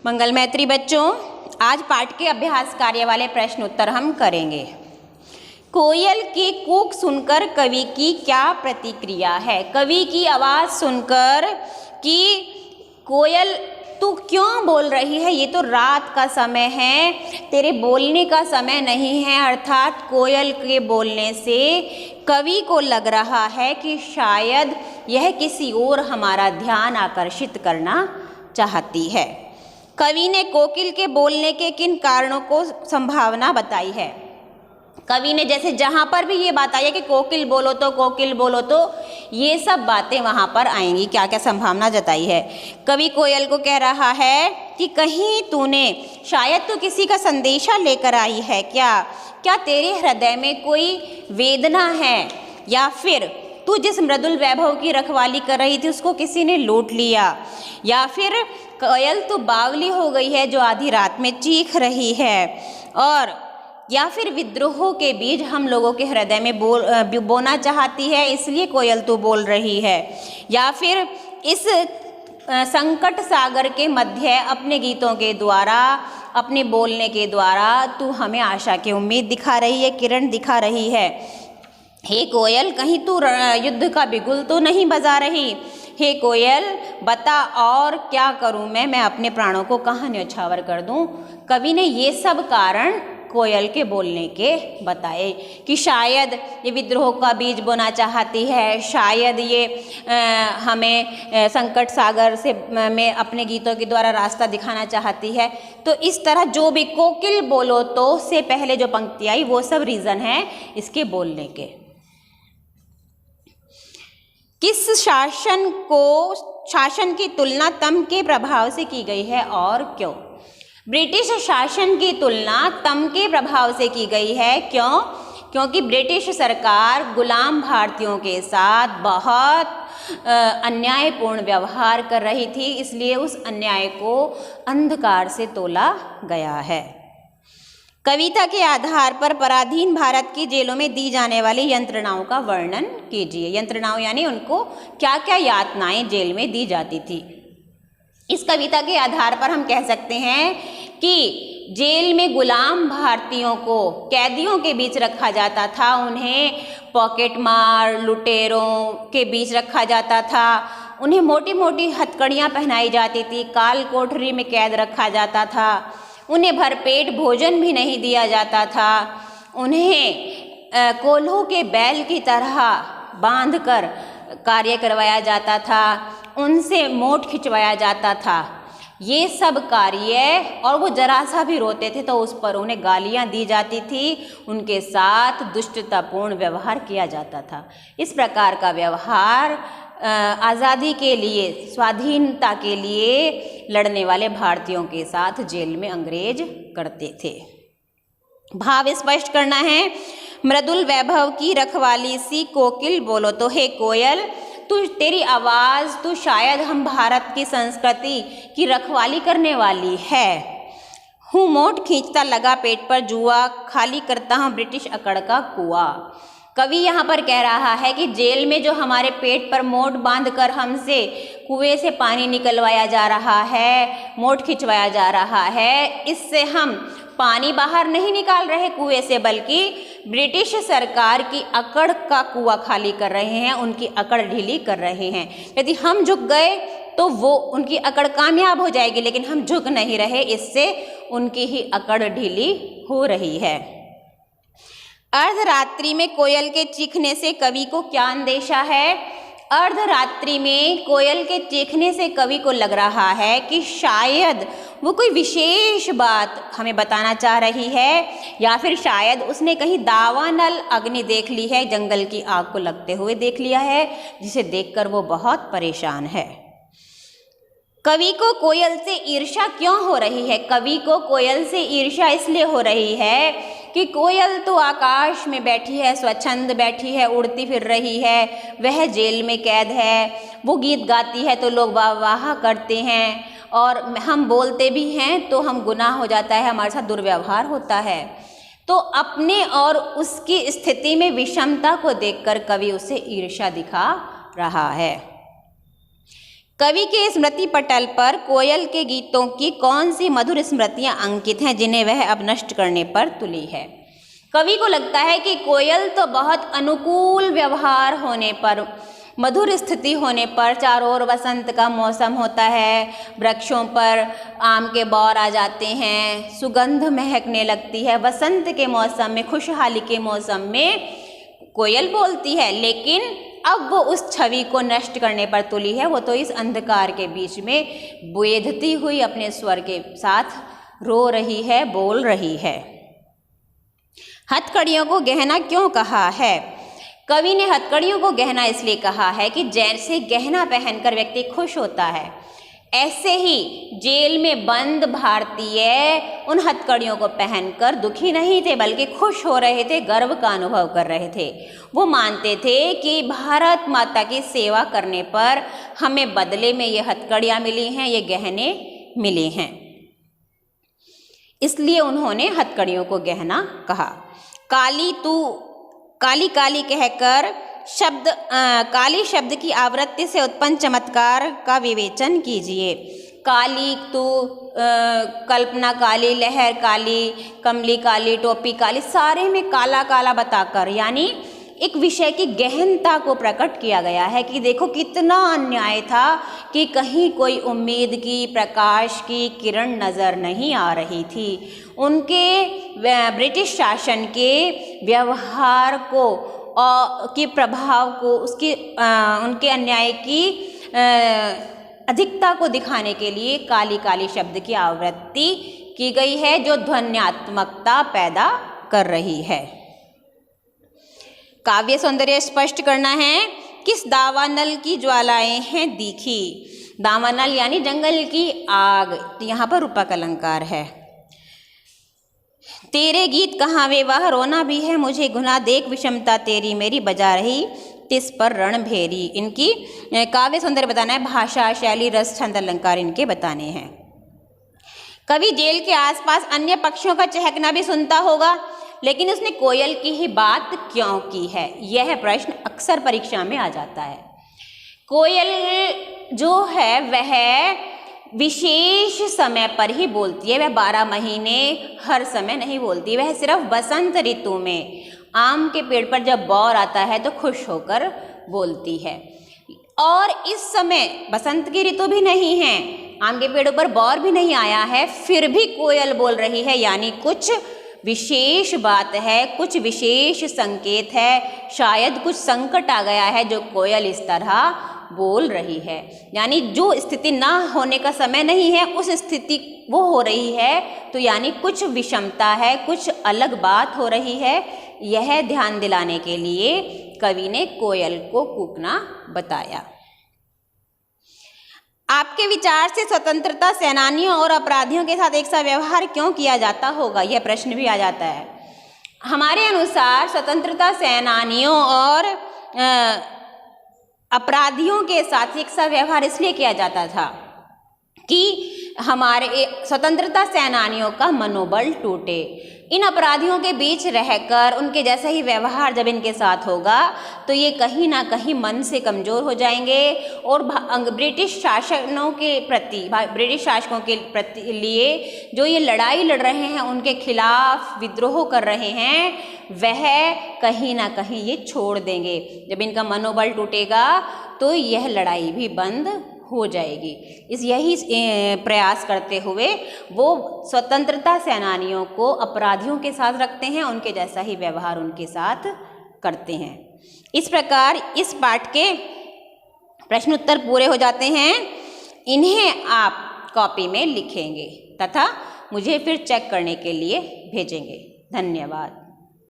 मंगल मैत्री बच्चों, आज पाठ के अभ्यास कार्य वाले प्रश्न उत्तर हम करेंगे। कोयल की कूक सुनकर कवि की क्या प्रतिक्रिया है? कवि की आवाज़ सुनकर कि कोयल तू क्यों बोल रही है, ये तो रात का समय है, तेरे बोलने का समय नहीं है। अर्थात कोयल के बोलने से कवि को लग रहा है कि शायद यह किसी और हमारा ध्यान आकर्षित करना चाहती है। कवि ने कोकिल के बोलने के किन कारणों को संभावना बताई है? कवि ने जैसे जहाँ पर भी ये बात आई है कि कोकिल बोलो तो ये सब बातें वहाँ पर आएंगी। क्या क्या संभावना जताई है? कवि कोयल को कह रहा है कि कहीं तूने, शायद तू किसी का संदेशा लेकर आई है क्या तेरे हृदय में कोई वेदना है, या फिर तू जिस मृदुल वैभव की रखवाली कर रही थी उसको किसी ने लूट लिया, या फिर कोयल तू बावली हो गई है जो आधी रात में चीख रही है, और या फिर विद्रोह के बीज हम लोगों के हृदय में बोना चाहती है इसलिए कोयल तू बोल रही है, या फिर इस संकट सागर के मध्य अपने गीतों के द्वारा, अपने बोलने के द्वारा तू हमें आशा की उम्मीद दिखा रही है, किरण दिखा रही है। हे कोयल, कहीं तू युद्ध का बिगुल तो नहीं बजा रही? हे कोयल, बता और क्या करूं मैं अपने प्राणों को कहाँ न्यौछावर कर दूं? कवि ने ये सब कारण कोयल के बोलने के बताए कि शायद ये विद्रोह का बीज बोना चाहती है, शायद ये हमें संकट सागर से में अपने गीतों के द्वारा रास्ता दिखाना चाहती है। तो इस तरह जो भी कोकिल बोलो तो से पहले जो पंक्ति आई वो सब रीज़न है इसके बोलने के। किस शासन की तुलना तम के प्रभाव से की गई है और क्यों? ब्रिटिश शासन की तुलना तम के प्रभाव से की गई है। क्यों? क्योंकि ब्रिटिश सरकार गुलाम भारतीयों के साथ बहुत अन्यायपूर्ण व्यवहार कर रही थी, इसलिए उस अन्याय को अंधकार से तोला गया है। कविता के आधार पर पराधीन भारत की जेलों में दी जाने वाली यंत्रणाओं का वर्णन कीजिए। यंत्रणाओं यानी उनको क्या क्या यातनाएं जेल में दी जाती थी। इस कविता के आधार पर हम कह सकते हैं कि जेल में गुलाम भारतीयों को कैदियों के बीच रखा जाता था, उन्हें पॉकेट मार, लुटेरों के बीच रखा जाता था, उन्हें मोटी मोटी हथकड़ियाँ पहनाई जाती थी, काल कोठरी में कैद रखा जाता था, उन्हें भरपेट भोजन भी नहीं दिया जाता था, उन्हें कोल्हों के बैल की तरह बांधकर कार्य करवाया जाता था, उनसे मोट खिंचवाया जाता था। ये सब कार्य, और वो जरा सा भी रोते थे तो उस पर उन्हें गालियाँ दी जाती थी, उनके साथ दुष्टतापूर्ण व्यवहार किया जाता था। इस प्रकार का व्यवहार आज़ादी के लिए, स्वाधीनता के लिए लड़ने वाले भारतीयों के साथ जेल में अंग्रेज करते थे। भाव स्पष्ट करना है। मृदुल वैभव की रखवाली सी कोकिल बोलो तो, हे कोयल, तू, तेरी आवाज़ तू शायद हम भारत की संस्कृति की रखवाली करने वाली है। हूँ मोट खींचता लगा पेट पर जुआ, खाली करता हूँ ब्रिटिश अकड़ का कुआं। कवि यहाँ पर कह रहा है कि जेल में जो हमारे पेट पर मोट बांधकर हमसे कुएं से पानी निकलवाया जा रहा है, मोट खिंचवाया जा रहा है, इससे हम पानी बाहर नहीं निकाल रहे कुएं से, बल्कि ब्रिटिश सरकार की अकड़ का कुआं खाली कर रहे हैं, उनकी अकड़ ढीली कर रहे हैं। यदि हम झुक गए तो वो उनकी अकड़ कामयाब हो जाएगी, लेकिन हम झुक नहीं रहे, इससे उनकी ही अकड़ ढीली हो रही है। अर्धरात्रि में कोयल के चीखने से कवि को क्या अंदेशा है? अर्धरात्रि में कोयल के चीखने से कवि को लग रहा है कि शायद वो कोई विशेष बात हमें बताना चाह रही है, या फिर शायद उसने कहीं दावानल अग्नि देख ली है, जंगल की आग को लगते हुए देख लिया है, जिसे देखकर वो बहुत परेशान है। कवि को कोयल से ईर्ष्या क्यों हो रही है? कवि को कोयल से ईर्ष्या इसलिए हो रही है कि कोयल तो आकाश में बैठी है, स्वच्छंद बैठी है, उड़ती फिर रही है, वह जेल में कैद है, वो गीत गाती है तो लोग वाह वाह करते हैं, और हम बोलते भी हैं तो हम गुनाह हो जाता है, हमारे साथ दुर्व्यवहार होता है। तो अपने और उसकी स्थिति में विषमता को देखकर कवि उसे ईर्ष्या दिखा रहा है। कवि के स्मृति पटल पर कोयल के गीतों की कौन सी मधुर स्मृतियां अंकित हैं जिन्हें वह अब नष्ट करने पर तुली है। कवि को लगता है कि कोयल तो बहुत अनुकूल व्यवहार होने पर, मधुर स्थिति होने पर, चारों ओर वसंत का मौसम होता है, वृक्षों पर आम के बौर आ जाते हैं, सुगंध महकने लगती है, वसंत के मौसम में, खुशहाली के मौसम में कोयल बोलती है। लेकिन अब वो उस छवि को नष्ट करने पर तुली है। वो तो इस अंधकार के बीच में बेधती हुई अपने स्वर के साथ रो रही है, बोल रही है। हथकड़ियों को गहना क्यों कहा है? कवि ने हथकड़ियों को गहना इसलिए कहा है कि जैसे गहना पहनकर व्यक्ति खुश होता है, ऐसे ही जेल में बंद भारतीय उन हथकड़ियों को पहनकर दुखी नहीं थे, बल्कि खुश हो रहे थे, गर्व का अनुभव कर रहे थे। वो मानते थे कि भारत माता की सेवा करने पर हमें बदले में ये हथकड़ियाँ मिली हैं, ये गहने मिले हैं, इसलिए उन्होंने हथकड़ियों को गहना कहा। काली तू काली काली कहकर काली शब्द की आवृत्ति से उत्पन्न चमत्कार का विवेचन कीजिए। काली तू, कल्पना काली, लहर काली, कमली काली, टोपी काली, सारे में काला काला बताकर यानी एक विषय की गहनता को प्रकट किया गया है कि देखो कितना अन्याय था कि कहीं कोई उम्मीद की, प्रकाश की किरण नज़र नहीं आ रही थी। उनके ब्रिटिश शासन के व्यवहार को के प्रभाव को, उनके अन्याय की अधिकता को दिखाने के लिए काली काली शब्द की आवृत्ति की गई है, जो ध्वन्यात्मकता पैदा कर रही है। काव्य सौंदर्य स्पष्ट करना है। किस दावानल की ज्वालाएं हैं दिखी? दावानल यानी जंगल की आग, यहाँ पर रूपक अलंकार है। तेरे गीत कहाँ वे वह रोना भी है मुझे गुना, देख विषमता तेरी मेरी बजा रही तिस पर रणभेरी। इनकी काव्य सौंदर्य बताना है, भाषा, शैली, रस, छंद, अलंकार इनके बताने हैं। कवि जेल के आसपास अन्य पक्षियों का चहकना भी सुनता होगा, लेकिन उसने कोयल की ही बात क्यों की है? यह प्रश्न अक्सर परीक्षा में आ जाता है। कोयल जो है वह विशेष समय पर ही बोलती है, वह 12 महीने हर समय नहीं बोलती, वह सिर्फ बसंत ऋतु में आम के पेड़ पर जब बौर आता है तो खुश होकर बोलती है। और इस समय बसंत की ऋतु भी नहीं है, आम के पेड़ों पर बौर भी नहीं आया है, फिर भी कोयल बोल रही है, यानी कुछ विशेष बात है, कुछ विशेष संकेत है, शायद कुछ संकट आ गया है जो कोयल इस तरह बोल रही है। यानी जो स्थिति ना होने का समय नहीं है, उस स्थिति वो हो रही है, तो यानी कुछ विषमता है, कुछ अलग बात हो रही है। यह ध्यान दिलाने के लिए कवि ने कोयल को कूकना बताया। आपके विचार से स्वतंत्रता सेनानियों और अपराधियों के साथ एक सा व्यवहार क्यों किया जाता होगा? यह प्रश्न भी आ जाता है। हमारे अनुसार स्वतंत्रता सेनानियों और अपराधियों के साथ एक सा व्यवहार इसलिए किया जाता था कि हमारे स्वतंत्रता सेनानियों का मनोबल टूटे। इन अपराधियों के बीच रहकर उनके जैसा ही व्यवहार जब इनके साथ होगा तो ये कहीं ना कहीं मन से कमज़ोर हो जाएंगे और ब्रिटिश शासकों के प्रति लिए जो ये लड़ाई लड़ रहे हैं, उनके खिलाफ विद्रोह कर रहे हैं, वह कहीं ना कहीं ये छोड़ देंगे। जब इनका मनोबल टूटेगा तो यह लड़ाई भी बंद हो जाएगी। यही प्रयास करते हुए वो स्वतंत्रता सेनानियों को अपराधियों के साथ रखते हैं, उनके जैसा ही व्यवहार उनके साथ करते हैं। इस प्रकार इस पाठ के प्रश्न उत्तर पूरे हो जाते हैं। इन्हें आप कॉपी में लिखेंगे तथा मुझे फिर चेक करने के लिए भेजेंगे। धन्यवाद।